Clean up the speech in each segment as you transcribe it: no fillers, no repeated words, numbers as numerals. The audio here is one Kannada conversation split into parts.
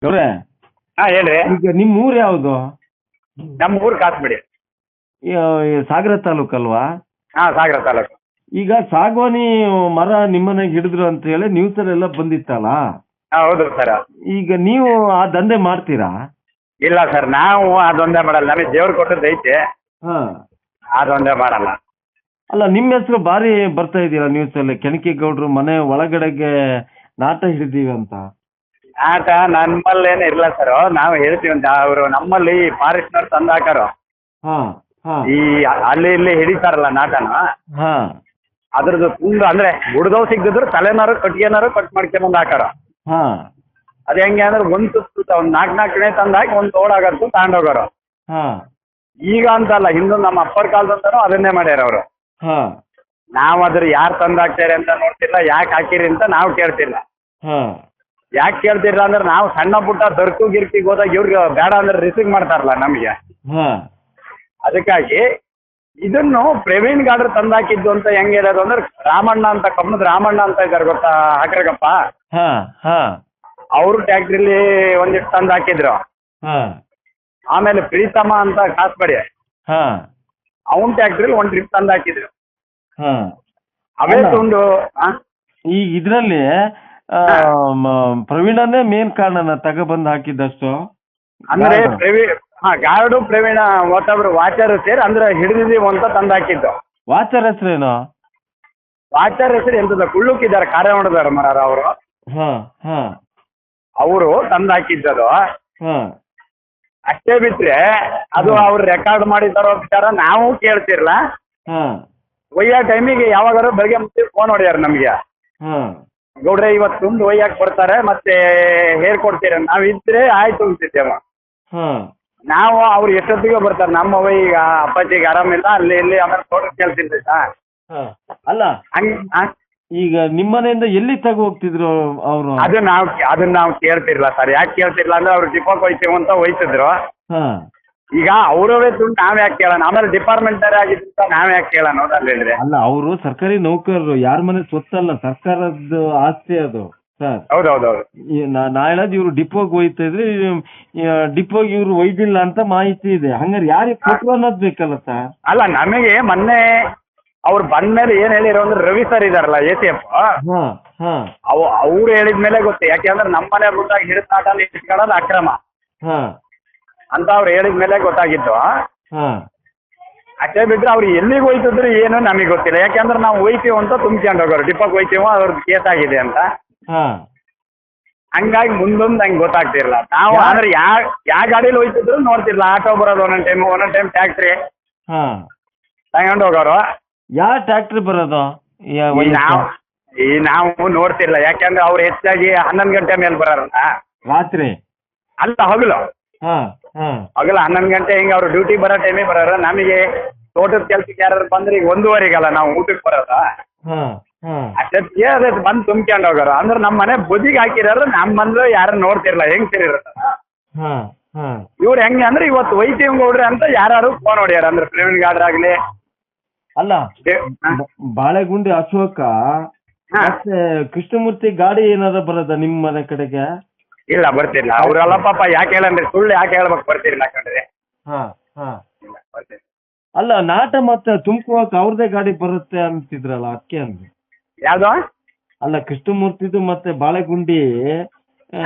ಗೌಡ್ರೆ, ಹಾ ಹೇಳ್ರಿ. ಈಗ ನಿಮ್ಮ ಊರು ಯಾವುದು? ನಮ್ಮ ಊರು ಕಾಸ್ಬಿಡಿ. ಸಾಗರ ತಾಲೂಕಲ್ವಾ? ಹಾ, ಸಾಗರ ತಾಲೂಕು. ಈಗ ಸಾಗವಾನಿ ಮರ ನಿಮ್ಮನೆಗೆ ಹಿಡಿದ್ರು ಅಂತ ಹೇಳಿ ನ್ಯೂಸಲ್ಲೆಲ್ಲ ಬಂದಿತ್ತಲ್ಲ. ಹಾ, ಹೌದು ಸರ್. ಈಗ ನೀವು ಆ ದಂಧೆ ಮಾಡ್ತೀರಾ? ಇಲ್ಲ ಸರ್, ನಾವು ಅದೊಂದೇ ಮಾಡಲ್ಲ. ನಮಗೆ ದೇವ್ರು ಕೊಟ್ಟದ್ದು ಐತೆ, ಹಾ. ಅದೊಂದೇ ಮಾಡಲ್ಲ. ಅಲ್ಲ, ನಿಮ್ಮ ಹೆಸರು ಬಾರಿ ಬರ್ತಾ ಇದೆಯಲ್ಲ ನ್ಯೂಸಲ್ಲಿ, ಕೆಣಕೇಗೌಡರು ಮನೆ ಒಳಗಡೆಗೆ ನಾಟ ಹಿಡಿದೀವಿ ಅಂತ. ಆಟ ನಮ್ಮಲ್ಲೇನು ಇಲ್ಲ ಸರ್. ನಾವು ಹೇಳ್ತೀವಿ ಅಂತ ಅವರು ನಮ್ಮಲ್ಲಿ ಫಾರೆಸ್ಟ್ನವ್ರು ತಂದು ಹಾಕಾರು. ಹಾ ಹಾ ಈ ಅಲ್ಲಿ ಇಲ್ಲಿ ಹಿಡಿತಾರಲ್ಲ ನಾಟನ, ಹಾ ಅದ್ರದ್ದು ತುಂಡು ಅಂದ್ರೆ ಹುಡ್ದವ್ ಸಿಗದಿದ್ರು ತಲೆನಾರು ಕಟ್ಗೆನಾರು ಕಟ್ ಮಾಡ್ಕೊಂಬಂದು ಹಾಕಾರ. ಹಾ ಅದು ಹೆಂಗೆ ಅಂದ್ರೆ ಒಂದು ಒಂದು ನಾಲ್ಕು ತಂದು ಹಾಕಿ ಒಂದು ತೋಡಾಗತ್ತು ತಗೊಂಡೋಗೋರು. ಹಾ ಈಗ ಅಂತಲ್ಲ, ಹಿಂದೆ ನಮ್ಮ ಅಪ್ಪರ ಕಾಲದಂತಾನು ಅದನ್ನೇ ಮಾಡ್ಯಾರ ಅವರು. ಹಾ ನಾವು ಅದ್ರ ಯಾರು ತಂದು ಹಾಕ್ತಾರೆ ಅಂತ ನೋಡ್ತಿಲ್ಲ, ಯಾಕೆ ಹಾಕಿರಿ ಅಂತ ನಾವು ಕೇಳ್ತಿಲ್ಲ. ಹಾ ಯಾಕೆ ಕೇಳ್ತಿಲ್ಲ ಅಂದ್ರೆ ನಾವು ಸಣ್ಣ ಪುಟ್ಟ ದರ್ಕು ಗಿರ್ಕಿಗೆ ಹೋದಾಗ ಇವ್ರಿಗೆ ಬೇಡ ಅಂದ್ರೆ ರಿಸೀವ್ ಮಾಡ್ತಾರಲ್ಲ ನಮಗೆ. ಹಾ ಅದಕ್ಕಾಗಿ ಇದನ್ನು ಪ್ರವೀಣ್ ಗಾಡ್ರು ತಂದಾಕಿದ್ದು ಅಂತ ಹೆಂಗೆ ಹೇಳೋದು ಅಂದ್ರೆ, ರಾಮಣ್ಣ ಅಂತ ಕಬ್ಬಣದ ರಾಮಣ್ಣ ಅಂತ ಇದ್ದಾರೆ ಗೊತ್ತಾ, ಹಾಕ್ರಗಪ್ಪ. ಹಾ ಹಾ ಅವರು ಟ್ಯಾಕ್ಟ್ರಿಲಿ ಒಂದಿಷ್ಟು ತಂದು ಹಾಕಿದ್ರು. ಹಾ ಆಮೇಲೆ ಪ್ರೀತಮ್ಮ ಅಂತ ಕಾಸ್ಬಡಿ, ಹಾ ಅವನ್ ಟ್ಯಾಕ್ಟ್ರಿಲಿ ಒಂದು ಟ್ರಿಪ್ ತಂದು ಹಾಕಿದ್ರು. ಹಾ ಅವೇ ತುಂಡು. ಈಗ ಇದ್ರಲ್ಲಿ ಪ್ರವೀಣನೇ ಮೇನ್ ಕಾರಣನ ತಗೊಬಂದು ಹಾಕಿದ್ದಷ್ಟು ಅಂದ್ರೆ ಗಾರ್ಡು ಪ್ರವೀಣ ಮತ್ತೊಬ್ರು ವಾಚರ್ ಸೇರಿ ಅಂದ್ರೆ ಹಿಡಿದಿದ್ದೀವಿ ಅಂತ ತಂದು ಹಾಕಿದ್ದು. ವಾಚರ್ ಹೆಸರೇನು? ವಾಚರ್ ಹೆಸರು ಎಂತದ ಕುಳ್ಳುಕಿದ್ದಾರೆ, ಕಾರ್ಯ ಮಾಡಿದಾರ ಮರಾರ ಅವರು. ಹಾ ಹಾ ಅವರು ತಂದು ಹಾಕಿದ್ದದು ಹಾ ಅಷ್ಟೇ. ಬಿಟ್ರೆ ಅದು ಅವ್ರು ರೆಕಾರ್ಡ್ ಮಾಡಿದಾರೋ ವಿಚಾರ ನಾವು ಕೇಳ್ತಿರ್ಲ. ಹಾ ಒಯ್ಯೋ ಟೈಮಿಗೆ ಯಾವಾಗಾರು ಬೆಳಗ್ಗೆ ಮುಂಚೆ ಫೋನ್ ಹೊಡ್ಯಾರ ನಮ್ಗೆ, ಹಾ ಗೌಡ್ರೆ ಇವತ್ತು ತುಂಬ ಒಯ್ಯಾಕೆ ಬರ್ತಾರೆ ಮತ್ತೆ ಹೇರ್ ಕೊಡ್ತೀರ. ನಾವು ಇದ್ರೆ ಆಯ್ತು ಅಂತಿದ್ದೇವ. ಹಾ ನಾವು ಅವ್ರು ಎಷ್ಟೊತ್ತಿಗೆ ಬರ್ತಾರೆ. ನಮ್ಮವ ಈಗ ಅಪ್ಪಾಜಿಗೆ ಆರಾಮಿಲ್ಲ, ಅಲ್ಲಿ ಇಲ್ಲಿ ಆಮೇಲೆ ತೋಟಕ್ಕೆ ಕೇಳ್ತಿದ್ದೆ ಸರ್. ಹಾ ಅಲ್ಲ, ಹಂಗೆ ಈಗ ನಿಮ್ಮನೆಯಿಂದ ಎಲ್ಲಿ ತಗೋ ಹೋಗ್ತಿದ್ರು ಅವರು? ಅದನ್ನ ನಾವು ಕೇಳ್ತಿರ್ಲ ಸರ್. ಯಾಕೆ ಕೇಳ್ತಿರ್ಲ ಅಂದ್ರೆ ಅವ್ರು ಡಿಪೋಕ್ ಹೋಯ್ತೀವಿ ಅಂತ ಹೋಯ್ತಿದ್ರು. ಹಾ ಈಗ ಅವರವೇ ದುಡ್ಡು ನಾವ್ ಯಾಕೆ ಕೇಳೋಣ, ಆಮೇಲೆ ಡಿಪಾರ್ಟ್ಮೆಂಟ್ ಆಗಿದ್ದ ನಾವ್ ಯಾಕೆ ಕೇಳೋಣ ಅಂತ ಹೇಳಿದ್ರೆ. ಅಲ್ಲ, ಅವರು ಸರ್ಕಾರಿ ನೌಕರರು, ಯಾರ ಮನೆ ಸ್ವತ್ತಲ್ಲ, ಸರ್ಕಾರದ ಆಸ್ತಿ ಅದು ಸರ್. ಹೌದೌದೌದು. ನಾ ಹೇಳೋದು ಇವ್ರು ಡಿಪೋಗೆ ಹೋಯ್ತಾ ಇದ್ರೆ ಡಿಪೋಗೆ ಇವ್ರು ಒಯ್ದಿಲ್ಲ ಅಂತ ಮಾಹಿತಿ ಇದೆ. ಹಂಗಾರೆ ಯಾರಿಗೆ ಕೊಟ್ಟರು ಅನ್ನೋದು ಬೇಕಲ್ಲ ಸರ್. ಅಲ್ಲ, ನಮಗೆ ಮೊನ್ನೆ ಅವ್ರು ಬಂದ್ಮೇಲೆ ಏನ್ ಹೇಳಿರೋ ಅಂದ್ರೆ ರವಿ ಸರ್ ಇದಾರಲ್ಲ ACF, ಅವ್ರು ಹೇಳಿದ್ಮೇಲೆ ಗೊತ್ತು. ಯಾಕೆಂದ್ರೆ ನಮ್ಮನೆ ಬಿಟ್ಟಾಗ ಹಿಡಿದಾಟ ಇಟ್ಕೊಳ್ಳೋದು ಅಕ್ರಮ ಅಂತ ಅವ್ರು ಹೇಳಿದ್ಮೇಲೆ ಗೊತ್ತಾಗಿತ್ತು. ಅಷ್ಟೇ ಬಿಟ್ರೆ ಅವ್ರು ಎಲ್ಲಿಗೆ ಹೋಯ್ತಿದ್ರು ಏನು ನಮಗೆ ಗೊತ್ತಿಲ್ಲ. ಯಾಕೆಂದ್ರೆ ನಾವು ಹೋಯ್ತೀವಿ ಅಂತ ತುಂಬ್ಕೊಂಡು ಹೋಗೋರು, ಡಿಪೋಗೆ ಹೋಯ್ತೀವೋ ಅವ್ರದ್ದು ಕೇಸ್ ಆಗಿದೆ ಅಂತ. ಹಂಗಾಗಿ ಮುಂದೊಂದು ಹಂಗೆ ಗೊತ್ತಾಗ್ತಿರ್ಲ ನಾವು. ಅಂದ್ರೆ ಯಾವ ಗಾಡೀಲಿ ಹೋಯ್ತಿದ್ರು ನೋಡ್ತಿರ್ಲ. ಆಟೋ ಬರೋದು ಒಂದೊಂದು ಟೈಮ್ ಟ್ಯಾಕ್ಟ್ರಿ ತಗೊಂಡು ಹೋಗೋರು. ಯಾವ ಟ್ಯಾಕ್ಟ್ರಿ ಬರೋದು ನಾವು ನೋಡ್ತಿರ್ಲ. ಯಾಕೆಂದ್ರೆ ಅವ್ರು ಹೆಚ್ಚಾಗಿ 11 ಗಂಟೆ ಮೇಲೆ ಬರೋರಲ್ಲ. ರಾತ್ರಿ ಅಲ್ಲ, ಹಗಲು. ಹಗಲು 11 ಗಂಟೆ ಹಿಂಗೆ ಅವ್ರು ಡ್ಯೂಟಿ ಬರೋ ಟೈಮಿಗೆ ಬರೋರು. ನಮಗೆ ತೋಟದ ಕೆಲ್ಸಕ್ಕೆ ಯಾರು ಬಂದ್ರೆ ಈಗ 1:15ಗಲ್ಲ ನಾವು ಊಟಕ್ಕೆ ಬರೋದ. ಅಷ್ಟೊತ್ತಿಗೆ ಅದೇ ಬಂದು ತುಂಬ್ಕೊಂಡು ಹೋಗೋರು. ಅಂದ್ರೆ ನಮ್ಮ ಮನೆ ಬುದಿಗೆ ಹಾಕಿರೋರು ನಮ್ಮ ಬಂದ್ರು ಯಾರು ನೋಡ್ತಿರ್ಲ, ಹೆಂಗ್ ಸೇರಿರೋದು. ಇವ್ರು ಹೆಂಗೆ ಅಂದ್ರೆ ಇವತ್ತು ಒಯ್ತೀವಿ ಗೌಡ್ರಿ ಅಂತ ಯಾರು ಫೋನ್ ಹೊಡ್ಯಾರ. ಅಂದ್ರೆ ಪ್ರವೀಣ್ ಗಾಡ್ರಾಗ್ಲಿ. ಅಲ್ಲ, ಬಾಳೆಗುಂಡಿ ಅಶೋಕ ಮತ್ತೆ ಕೃಷ್ಣಮೂರ್ತಿ ಗಾಡಿ ಏನಾರ ಬರೋದ ನಿಮ್ಮ ಮನೆ ಕಡೆಗೆ? ಇಲ್ಲ, ಬರ್ತಿರ್ಲ. ಅವ್ರೆಲ್ಲ ಪಾಪ ಯಾಕೆ ಹೇಳನ್ರಿ, ಸುಳ್ಳು ಯಾಕೆ ಹೇಳ್ಬೇಕು, ಬರ್ತಿರ್ಲಿಲ್ಲ ಕಣ್ರಿ. ಅಲ್ಲ, ನಾಟ ಮತ್ತೆ ತುಂಬ್ಕೋಕ್ ಅವ್ರದೇ ಗಾಡಿ ಬರುತ್ತೆ ಅಂತಿದ್ರಲ್ಲ, ಅದಕ್ಕೆ ಅಂದ್ರೆ. ಯಾವ್ದು? ಅಲ್ಲ, ಕೃಷ್ಣಮೂರ್ತಿದು ಮತ್ತೆ ಬಾಳೆಗುಂಡಿ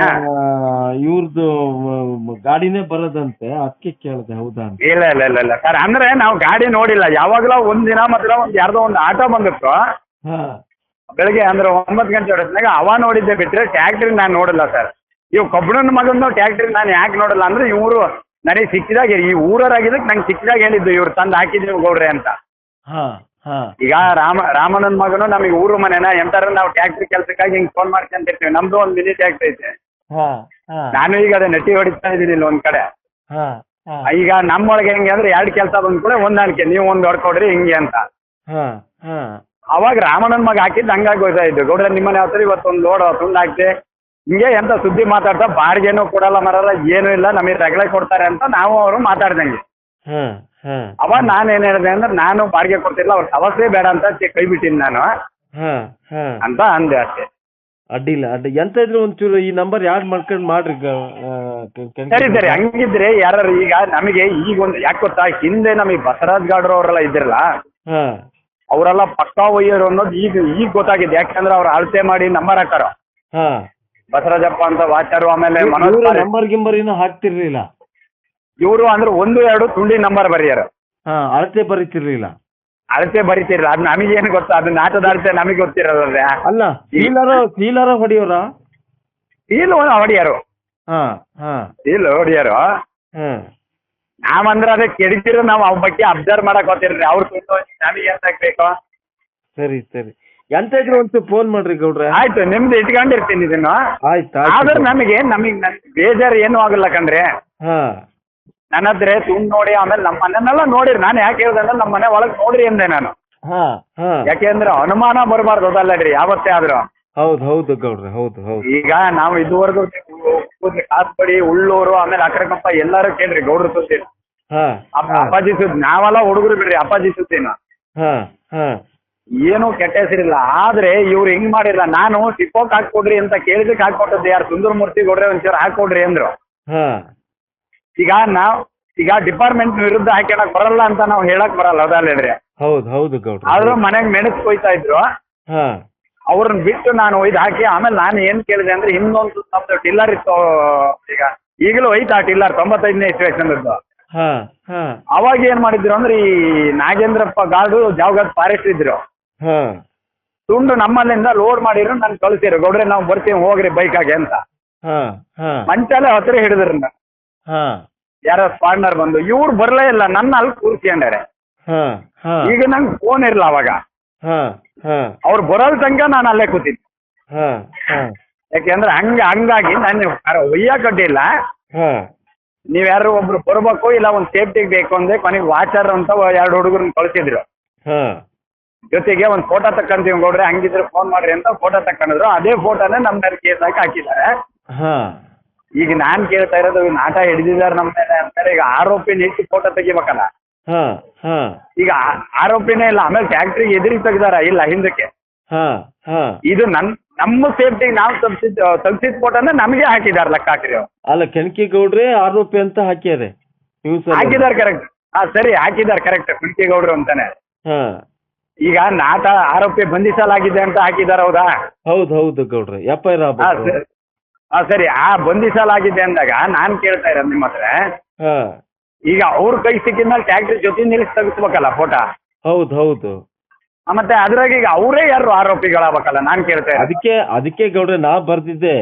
ಇವ್ರದ್ದು ಗಾಡಿನೇ ಬರೋದಂತೆ, ಅದಕ್ಕೆ ಕೇಳಿದೆ. ಹೌದಾ? ಇಲ್ಲ ಇಲ್ಲ ಇಲ್ಲ ಇಲ್ಲ ಸರ್. ಅಂದ್ರೆ ನಾವು ಗಾಡಿ ನೋಡಿಲ್ಲ. ಯಾವಾಗಲೂ ಒಂದಿನ ಮಾತ್ರ ಯಾರ್ದೋ ಒಂದು ಆಟೋ ಬಂದಿತ್ತು ಬೆಳಗ್ಗೆ, ಅಂದ್ರೆ 9 ಗಂಟೆ ಹೊಡೆದ್ನಾಗ ಅವ ನೋಡಿದ್ದೆ. ಬಿಟ್ರೆ ಟ್ಯಾಕ್ಟ್ರಿ ನಾನು ನೋಡಿಲ್ಲ ಸರ್. ಇವ್ ಕಬ್ಬಣನ ಮಗನ ಟ್ಯಾಕ್ಟ್ರಿ ನಾನು ಯಾಕೆ ನೋಡಲ್ಲ ಅಂದ್ರೆ, ಇವರು ನನಗೆ ಸಿಕ್ಕಿದಾಗ ಈ ಊರವರಾಗಿದ್ದಕ್ಕೆ ನಂಗೆ ಸಿಕ್ಕಿದಾಗ ಹೇಳಿದ್ದು ಇವ್ರು ತಂದು ಹಾಕಿದ್ದೀವಿ ಗೌಡ್ರೆ ಅಂತ. ಈಗ ರಾಮಣ್ಣನ ಮಗನು ನಮಗೆ ಊರು ಮನೆನ ಎಂತಾರ ನಾವು ಟ್ಯಾಕ್ಟ್ರಿ ಕೆಲ್ಸಕ್ಕಾಗಿ ಹಿಂಗ್ ಫೋನ್ ಮಾಡ್ಕೊಂತಿರ್ತೀವಿ. ನಮ್ದು ಒಂದು ಮಿನಿ ಟ್ಯಾಕ್ಟ್ರಿ ಐತೆ. ನಾನು ಈಗ ಅದೇ ನಟಿ ಹೊಡಿತಾ ಇದ್ದೀನಿ ಇಲ್ಲಿ ಒಂದ್ ಕಡೆ. ಈಗ ನಮ್ಮೊಳಗೆ ಹೆಂಗೆ ಅಂದ್ರೆ 2 ಕೆಲಸ ಬಂದ್ ಕೂಡ ಹೊಂದಾಣಿಕೆ, ನೀವು ಒಂದು ಹೊಡ್ಕೊಡ್ರಿ ಹಿಂಗೆ ಅಂತ. ಅವಾಗ ರಾಮಣ್ಣನ ಮಗ ಹಾಕಿದ್ದು ಹಂಗಾಗಿ ಗೊತ್ತಾಯ್ತು. ಗೌಡ್ರೆ ನಿಮ್ಮನೆ ಯಾವ ಇವತ್ತೊಂದು ಲೋಡ್ ತುಂಡು ಹಾಕ್ತೆ ಹಿಂಗೆ ಎಂತ ಸುದ್ದಿ ಮಾತಾಡ್ತಾ, ಬಾಡಿಗೆನೂ ಕೊಡಲ್ಲ ಮರಲ್ಲ, ಏನೂ ಇಲ್ಲ, ನಮಗೆ ರಗಳೆ ಕೊಡ್ತಾರೆ ಅಂತ ನಾವು ಅವರು ಮಾತಾಡ್ದಂಗೆ. ಅವಾಗ ನಾನೇನ್ ಹೇಳಿದೆ ಅಂದ್ರೆ, ನಾನು ಬಾಡಿಗೆ ಕೊಡ್ತಿಲ್ಲ, ಅವ್ರ ಸಮಸ್ಯೆ ಬೇಡ ಅಂತ ಕೈ ಬಿಟ್ಟಿನಿ ನಾನು ಅಂತ ಅಂದೆ ಅಷ್ಟೇ. ಅಡ್ಡಿಲ್ಲ ಎಂತ ಇದ್ರು ಒಂಚೂರು ಈ ನಂಬರ್ ಯಾಡ್ ಮಾಡ್ಕೊಂಡ್ ಮಾಡ್ರಿ ಸರಿ ಸರಿ, ಹಂಗಿದ್ರೆ ಯಾರು ಈಗ ನಮಗೆ ಈಗ ಒಂದು ಯಾಕೆ ಗೊತ್ತಾ, ಹಿಂದೆ ನಮಗೆ ಬಸವರಾಜ್ ಗಾಡ್ರು ಅವರೆಲ್ಲ ಇದ್ರಲ್ಲ, ಹಾ ಅವರೆಲ್ಲ ಪಕ್ಕಾ ಒಯ್ಯೋರು ಅನ್ನೋದು ಈಗ ಗೊತ್ತಾಗಿದೆ. ಯಾಕಂದ್ರೆ ಅವ್ರು ಅಳತೆ ಮಾಡಿ ನಂಬರ್ ಹಾಕಾರ, ಹಾ ಬಸವರಾಜಪ್ಪ ಅಂತ ವಾಚಾರು, ಆಮೇಲೆ ಮನೋಜ್ ನಂಬರ್ ಗಿಂಬರ್ ಇನ್ನೂ ಹಾಕ್ತಿರ್ಲಿಲ್ಲ ಇವರು ಅಂದ್ರೆ 1-2 ತುಂಡಿ ನಂಬರ್ ಬರೆಯಾರ. ಹಾ ಅಳತೆ ಬರೀತಿರ್ಲಿಲ್ಲ, ಅಳತೆ ಬರಿತಿರ್ಲಿಲ್ಲ. ಅದು ನಮಗೇನು ಗೊತ್ತಾ, ಅದು ನಾಟದ ಅಳತೆ ನಮಗೆ ಗೊತ್ತಿರೋದ್ರೆ. ಅಲ್ಲ ಸೀಲರ ಹೊಡಿಯೋರ ಸೀಲು ಹೊಡಿಯಾರು, ಹಾ ಹಾ ಸೀಲು ಹೊಡಿಯಾರು. ಹ್ಮ್ ನಾವಂದ್ರೆ ಅದೇ ಕೆಡಿಸಿರೋ ನಾವು ಅವ್ ಬಗ್ಗೆ ಅಬ್ಸರ್ವ್ ಮಾಡಕ್ ಹೋಗ್ತಿರ್ರಿ. ಅವ್ರು ತುಂಬ ನಮಗೆ ಎಂತ ಬೇಕು. ಸರಿ ಸರಿ, ಎಂತ ಇದ್ರು ಒಂಚೂರು ಫೋನ್ ಮಾಡ್ರಿ ಗೌಡ್ರೆ. ಆಯ್ತು, ನಿಮ್ದು ಇಟ್ಕೊಂಡಿರ್ತೀನಿ ಇದನ್ನು. ಆದ್ರೆ ನಮಗೆ ಬೇಜಾರು ಏನು ಆಗಲ್ಲ ಕಣ್ರಿ. ಹಾ ನನ್ನ ಹತ್ರ ಸುಮ್ ನೋಡಿ, ಆಮೇಲೆ ನಮ್ಮ ಮನೆಯನ್ನೆಲ್ಲ ನೋಡಿರಿ. ನಾನು ಯಾಕೆ ಹೇಳ್ದೆ ಅಂದ್ರೆ ನಮ್ಮ ಮನೆ ಒಳಗೆ ನೋಡ್ರಿ ಅಂದೆ ನಾನು. ಹಾ ಹಾ ಯಾಕೆಂದ್ರೆ ಅನುಮಾನ ಬರಬಾರ್ದು, ಅದಲ್ಲಡ್ರಿ ಯಾವತ್ತೇ ಆದ್ರು. ಹೌದು ಗೌಡ್ರೆ, ಹೌದು. ಈಗ ನಾವು ಇದುವರೆಗೂ ಕಾಸ್ಪಡಿ, ಉಳ್ಳೂರು, ಆಮೇಲೆ ಅಕ್ರಕಪ್ಪ ಎಲ್ಲಾರು ಕೇಳ್ರಿ ಗೌಡ್ರ ಸುದ್ದಿ, ಅಪ್ಪಾಜಿ ಸುದ್ದಿ. ನಾವೆಲ್ಲ ಹುಡುಗರು ಬಿಡ್ರಿ ಅಪ್ಪಾಜಿ ಸುದ್ದಿನ. ಏನು ಕೆಟ್ಟ ಹೆಸರಿಲ್ಲ. ಆದ್ರೆ ಇವ್ರು ಹೆಂಗ್ ಮಾಡಿಲ್ಲ, ನಾನು ಟಿಪ್ಪೋಕ್ ಹಾಕೊಡ್ರಿ ಅಂತ ಕೇಳಿದಕ್ಕೆ ಹಾಕೊಟ್ಟದ್ದು ಯಾರು, ಸುಂದರಮೂರ್ತಿ ಗೌಡ್ರೆ ಒಂಚೂರು ಹಾಕೊಡ್ರಿ ಅಂದ್ರು. ಈಗ ಡಿಪಾರ್ಟ್ಮೆಂಟ್ ವಿರುದ್ಧ ಹಾಕ್ಯಾಕ್ ಬರಲ್ಲ ಅಂತ ನಾವು ಹೇಳಕ್ ಬರಲ್ಲ, ಹೌದಲ್ರಿ? ಹೌದು ಗೌಡ್ರೆ. ಆದ್ರೂ ಮನೆಗ್ ಮೆಣಸು ಕೊಯ್ತಾ ಇದ್ರು, ಅವ್ರನ್ನ ಬಿಟ್ಟು ನಾನು ಒಯ್ದು ಹಾಕಿ. ಆಮೇಲೆ ನಾನು ಏನ್ ಕೇಳಿದೆ ಅಂದ್ರೆ, ಇನ್ನೊಂದು ನಮ್ದು ಟಿಲ್ಲರ್ ಇತ್ತು, ಈಗಲೂ ಒಯ್ತಾ ಟಿಲ್ಲರ್ 95ನೇ ಇಸ್ವೇಷನ್ದು. ಅವಾಗ ಏನ್ ಮಾಡಿದ್ರು ಅಂದ್ರೆ, ಈ ನಾಗೇಂದ್ರಪ್ಪ ಗಾರ್ಡು ಜಾವಗದ್ ಫಾರೆಸ್ಟ್ ಇದ್ರು, ತುಂಡು ನಮ್ಮಲ್ಲಿಂದ ಲೋಡ್ ಮಾಡಿದ್ರು, ನನ್ ಕಳ್ಸಿರು. ಗೌಡ್ರೆ ನಾವು ಬರ್ತೀವಿ ಹೋಗ್ರಿ ಬೈಕಾಗೆ ಅಂತ. ಮಂಚಾಲೆ ಹತ್ರ ಹಿಡಿದ್ರು, ಯಾರೋ ಸ್ಪಾಡ್ನರ್ ಬಂದು. ಇವ್ರು ಬರ್ಲೇ ಇಲ್ಲ, ನನ್ನ ಅಲ್ಲಿ ಕೂರ್ಸ್ಕೊಂಡಾರೆ. ಈಗ ನಂಗೆ ಫೋನ್ ಇರ್ಲ ಅವಾಗ, ಅವ್ರು ಬರೋಲ್ ತನಕ ನಾನು ಅಲ್ಲೇ ಕೂತಿದ್ದೆ. ಯಾಕೆಂದ್ರೆ ಹಂಗಾಗಿ ನಾನು ಒಯ್ಯಕ್ ಅಡ್ಡಿಲ್ಲ, ನೀವ್ಯಾರು ಒಬ್ರು ಬರ್ಬೇಕು, ಇಲ್ಲ ಒಂದ್ ಸೇಫ್ಟಿಗೆ ಬೇಕು ಅಂದ್ರೆ ಕೊನೆಗೆ ವಾಚರ್ ಅಂತ 2 ಹುಡುಗರನ್ನ ಕಳ್ಸಿದ್ರು. ಜೊತೆಗೆ ಒಂದ್ ಫೋಟೋ ತಕ್ಕಂತೀವಿ ಗೌಡ್ರೆ, ಹಂಗಿದ್ರೆ ಫೋನ್ ಮಾಡ್ರಿ ಅಂತ ಫೋಟೋ ತಕ್ಕೊಂಡಿದ್ರು. ಅದೇ ಫೋಟೋನೇ ನಮ್ಮ ಮೇಲೆ ಕೇಸ್ ಹಾಕಿದ್ದಾರೆ. ಈಗ ನಾನ್ ಕೇಳ್ತಾ ಇರೋದು, ನಾಟ ಹಿಡಿದಿದ್ದಾರೆ ನಮ್ಮ ಮೇಲೆ ಅಂತಾರೆ. ಈಗ ಆರೋಪಿನ ಹೆಚ್ಚು ಫೋಟೋ ತೆಗಿಬೇಕಲ್ಲ. ಈಗ ಆರೋಪಿನೇ ಇಲ್ಲ, ಆಮೇಲೆ ಫ್ಯಾಕ್ಟ್ರಿಗೆ ಎದುರಿಗೆ ತೆಗ್ದಾರ, ಇಲ್ಲ ಹಿಂದಕ್ಕೆ. ಇದು ನಮ್ಮ ಸೇಫ್ಟಿಗೆ ನಾವು ತಗ್ಸಿದ ಫೋಟೋನ ನಮಗೆ ಹಾಕಿದಾರೆ, ಲೆಕ್ಕ ಹಾಕಿರಿ. ಅಲ್ಲ, ಕೆಣಕೇಗೌಡ್ರೆ ಆರೋಪಿ ಅಂತ ಹಾಕಿದ್ದಾರೆ, ಹಾಕಿದಾರೆ. ಕರೆಕ್ಟ್, ಸರಿ ಹಾಕಿದಾರೆ, ಕರೆಕ್ಟ್, ಕೆಣಕೇಗೌಡ್ರು ಅಂತಾನೆ. ಈಗ ನಾಟ ಆರೋಪಿ ಬಂಧಿಸಲಾಗಿದೆ ಅಂತ ಹಾಕಿದಾರ, ಹೌದಾ? ಹೌದು ಗೌಡ್ರೆ, ಸರಿ. ಆ ಬಂಧಿಸಲಾಗಿದೆ ಅಂದಾಗ ನಾನ್ ಕೇಳ್ತಾ ಇರೋದು ನಿಮ್ಮ ಹತ್ರ, ಈಗ ಅವ್ರ ಕೈ ಸಿಕ್ಕಿದ್ಮೇಲೆ ಟ್ಯಾಕ್ಟ್ರಿ ಜೊತೆ ನಿಲ್ಲಿಸಿ ತೆಗಿಸ್ಬೇಕಲ್ಲ ಫೋಟೋ. ಹೌದು. ಮತ್ತೆ ಅದ್ರಾಗ ಈಗ ಅವರೇ ಯಾರು ಆರೋಪಿಗಳಾಗಬೇಕಲ್ಲ, ನಾನ್ ಕೇಳ್ತಾ ಇರೋದು. ಅದಕ್ಕೆ ಗೌಡ್ರೆ ನಾ ಬರ್ದಿದ್ದೆ,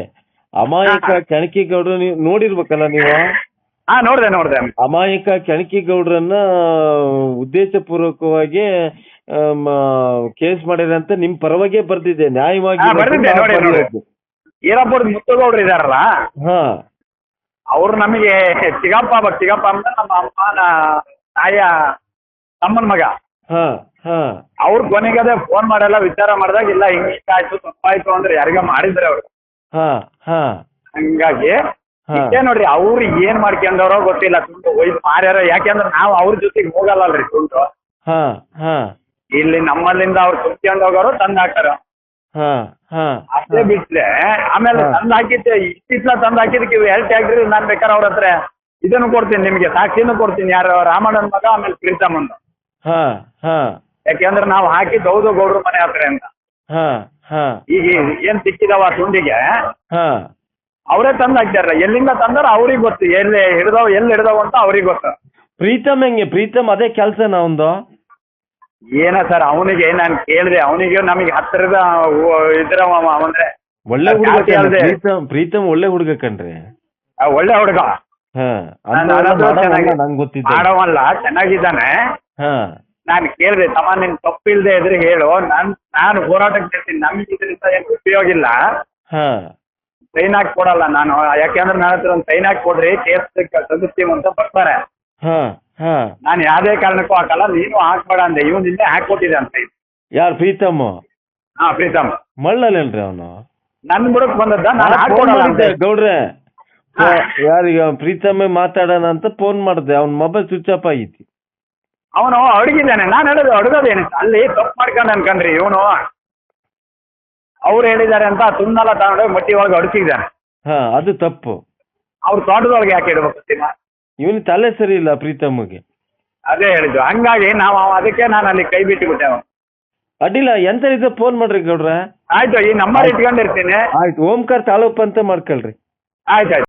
ಅಮಾಯಕ ಕೆಣಕೇಗೌಡ್ರ ನೀವು ನೋಡಿರ್ಬೇಕಲ್ಲ ನೀವು. ನೋಡ್ದೆ. ಅಮಾಯಕ ಕೆಣಕೇಗೌಡ್ರನ್ನ ಉದ್ದೇಶಪೂರ್ವಕವಾಗಿ ಕೇಸ್ ಮಾಡಿದ್ರೆ ಅಂತ ನಿಮ್ ಪರವಾಗೇ ಬರ್ದಿದ್ದೆ, ನ್ಯಾಯವಾಗಿ. ಈರಪ್ಪವ್ರ ಮುತ್ತುಗೌಡ್ರು ಇದಾರಲ್ಲ, ಅವ್ರು ನಮಗೆ ಚಿಗಪ್ಪ ಅಂದ್ರೆ ನಮ್ಮ ಅಮ್ಮನ ತಾಯ ತಮ್ಮನ ಮಗ. ಅವ್ರ ಕೊನೆಗದೆ ಫೋನ್ ಮಾಡಲ್ಲ, ವಿಚಾರ ಮಾಡಿದಾಗ ಇಲ್ಲ ಹಿಂಗಾಯ್ತು ತಪ್ಪಾಯ್ತು ಅಂದ್ರೆ ಯಾರಿಗ ಮಾಡಿದ್ರೆ ಅವ್ರು. ಹಂಗಾಗಿ ನೋಡ್ರಿ, ಅವ್ರು ಏನ್ ಮಾಡ್ಕೊಂಡವ್ರೋ ಗೊತ್ತಿಲ್ಲ, ತುಂಡು ಒಯ್ದು ಮಾರ್ಯಾರ. ಯಾಕೆಂದ್ರೆ ನಾವು ಅವ್ರ ಜೊತೆಗೆ ಹೋಗಲ್ಲಲ್ರಿ ತುಂಡು. ಇಲ್ಲಿ ನಮ್ಮಲ್ಲಿಂದ ಅವ್ರು ತುಂಬ್ಕೊಂಡ್ ಹೋಗೋರು ತಂದ್ ಹಾಕಾರ, ಅಷ್ಟೇ ಬಿಟ್ರೆ. ಆಮೇಲೆ ತಂದ್ ಹಾಕಿದ್ದೆ, ಇತ್ತಿತ್ಲ ತಂದ್ ಹಾಕಿದಕ್ಕೆ 2 ಟ್ಯಾಕ್ಟ್ರಿ ನಾನ್ ಬೇಕಾದ್ರೆ ಅವ್ರ ಹತ್ರ ಇದನ್ನು ಕೊಡ್ತೀನಿ, ನಿಮ್ಗೆ ಸಾಕ್ಷಿನೂ ಕೊಡ್ತೀನಿ. ಯಾರು ರಾಮಣ್ಣನ ಮಗ, ಆಮೇಲೆ ಪ್ರೀತಮ್ಮಂದು. ಯಾಕೆಂದ್ರೆ ನಾವು ಹಾಕಿದ್ದು ಹೌದು ಗೌಡ್ರು ಮನೆ ಹತ್ರ ಅಂತ. ಈಗ ಏನ್ ಸಿಕ್ಕಿದಾವ ತುಂಡಿಗೆ ಅವರೇ ತಂದ್ ಹಾಕ್ತಾರ. ಎಲ್ಲಿಂದ ತಂದಾರ ಅವ್ರಿಗೆ ಗೊತ್ತು, ಎಲ್ಲಿ ಹಿಡ್ದಾವ ಅಂತ ಅವ್ರಿಗೆ ಗೊತ್ತು. ಪ್ರೀತಮ್ ಹೆಂಗೆ? ಪ್ರೀತಮ್ ಅದೇ ಕೆಲ್ಸನ ಅವಂದು? ಏನ ಸರ್, ಅವನಿಗೆ ನಾನು ಕೇಳಿದೆ, ಅವನಿಗೆ ನಮಗೆ ಹತ್ತಿರದ ಇದ್ರ ಅಂದ್ರೆ ಒಳ್ಳೆ ಹುಡುಗ. ಪ್ರೀತಮ್ ಒಳ್ಳೆ ಹುಡುಗ ಕಣ್ರಿ, ಒಳ್ಳೆ ಹುಡುಗ. ಆಡವಲ್ಲ, ಚೆನ್ನಾಗಿದ್ದಾನೆ. ನಾನು ಕೇಳಿದೆ, ತಮ್ಮ ನಿನ್ ತಪ್ಪಿಲ್ದೆ ಇದ್ರೆ ಹೇಳು, ನಾನು ಹೋರಾಟಕ್ಕೆ ಹೇಳ್ತೀನಿ, ನಮ್ಗೆ ಇದರಿಂದ ಏನು ಉಪಯೋಗ ಇಲ್ಲ. ಸೈನ್ ಹಾಕಿ ಕೊಡಲ್ಲ ನಾನು, ಯಾಕೆಂದ್ರೆ ನನ್ನ ಹತ್ರ ಒಂದು ಸೈನ್ ಹಾಕಿ ಕೊಡ್ರಿ, ಕೇಸ್ ತೆಗಿಸ್ತೀವಿ ಅಂತ ಬರ್ತಾರೆ. ನಾನು ಯಾವ್ದೇ ಕಾರಣಕ್ಕೂ ಹಾಕಲ್ಲ, ನೀನು ಹಾಕ್ಬೇಡ ಅಂದೆ. ಇವ್ ನಿನ್ನೆ ಹಾಕೊಟ್ಟಿದೆ ಅಂತ. ಯಾರು? ಪ್ರೀತಮ್? ಪ್ರೀತಮ್ ಮಳ್ಳಲ್ಲೇನ್ರಿ ಅವನು? ನನ್ ಬುಡಕ್ ಬಂದದ್ದ, ನಾನು ಹಾಕೊಡಲ್ಲ ಗೌಡ್ರೆ. ಯಾರೀಗ ಪ್ರೀತಮ್ಮೆ ಮಾತಾಡೋಣ ಅಂತ ಫೋನ್ ಮಾಡಿದೆ, ಅವ್ನ ಮೊಬೈಲ್ ಸ್ವಿಚ್ ಆಫ್ ಆಗೈತಿ. ಅವನು ಅಡುಗಿದ್ದಾನೆ. ನಾನು ಹೇಳೋದು ಅಡುಗೋದೇನು ಅಲ್ಲಿ ತಪ್ಪು ಮಾಡ್ಕೊಂಡು ಅನ್ಕಂಡ್ರಿ ಇವನು. ಅವ್ರು ಹೇಳಿದ್ದಾರೆ ಅಂತ ಆ ತುಂಡೆಲ್ಲ ತಗೊಂಡೋಗಿ ಮಟ್ಟಿ ಒಳಗೆ ಅಡಚಿದ್ದಾರೆ. ಹಾ ಅದು ತಪ್ಪು. ಅವ್ರು ತೋಟದೊಳಗೆ ಯಾಕೆ ಇಡ್ಬೇಕು? ಇವನು ತಲೆ ಸರಿ ಇಲ್ಲ ಪ್ರೀತಮ್ಗೆ. ಅದೇ ಹೇಳಿದ್ದು. ಹಂಗಾಗಿ ಅದಕ್ಕೆ ನಾನು ಅಲ್ಲಿ ಕೈ ಬಿಟ್ಟುಬಿಟ್ಟೆ. ಅಡ್ಡಿಲ್ಲ, ಎಂತ ಇದ್ರೆ ಫೋನ್ ಮಾಡ್ರಿ ಗೌಡ್ರ. ಆಯ್ತು, ಈ ನಂಬರ್ ಇಟ್ಕೊಂಡಿರ್ತೀನಿ. ಆಯ್ತು, ಓಂಕಾರ್ ತಾಲೂಕು ಅಂತ ಮಾಡ್ಕೊಳ್ರಿ. ಆಯ್ತು.